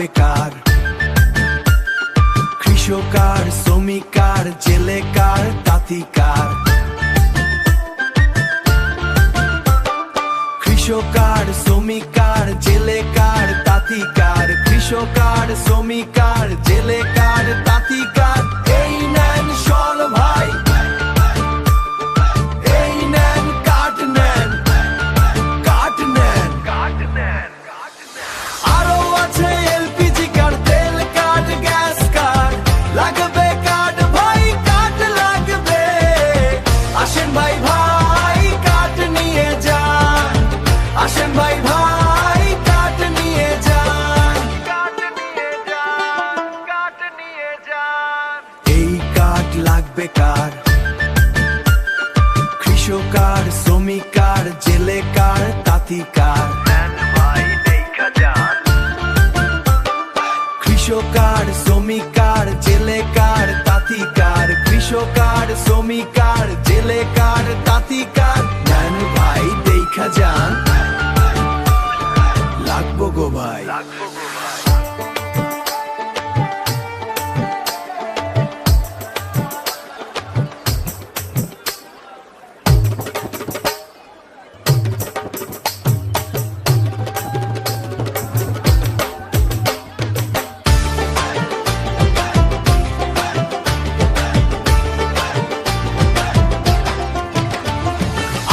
লাগবে কার? কৃষকার, শ্রমিকার, জেলেকার, তাঁতিকার। কৃষকার, শ্রমিকার, জেলেকার, তাঁতিকার। কৃষকার, শ্রমিকার, জেলেকার, তাঁতিকার। এই নেন শল ভাই, এই নেন কাঠ নেন, কাঠ নেন। আরো আছে এলপিজি কার্ড, তেল কার্ড, গ্যাস কার্ড। লাগবে কার্ড ভাই, কাঠ লাগবে। আসেন ভাই ভাই কাঠ নিয়ে যান, আসেন ভাই ভাই কাঠ নিয়ে যান, কাঠ নিয়ে যান, কাঠ নিয়ে যান। এই কাঠ লাগবে কার? কৃষকার, শ্রমিকার, জেলেকার, তাঁতিকার। কৃষকার, শ্রমিকার, জেলেকার, তাঁতিকার। কৃষকার, শ্রমিকার, জেলেকার, তাঁতিকার। নেন ভাই দেখা যান, লাগবো গো ভাই।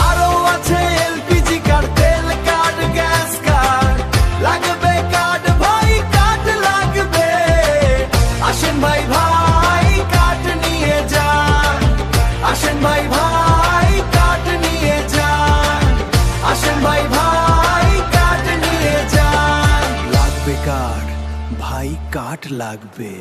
আরো আছে এলপিজি কার্ড, তেল কার্ড, গ্যাস কার্ড। লাগবে কার্ড ভাই, কাঠ লাগবে। আসেন ভাই ভাই কাঠ নিয়ে যান, আসেন ভাই ভাই কাঠ নিয়ে যান, আসেন ভাই ভাই কাঠ নিয়ে যান। লাগবে কাঠ ভাই, কাঠ লাগবে।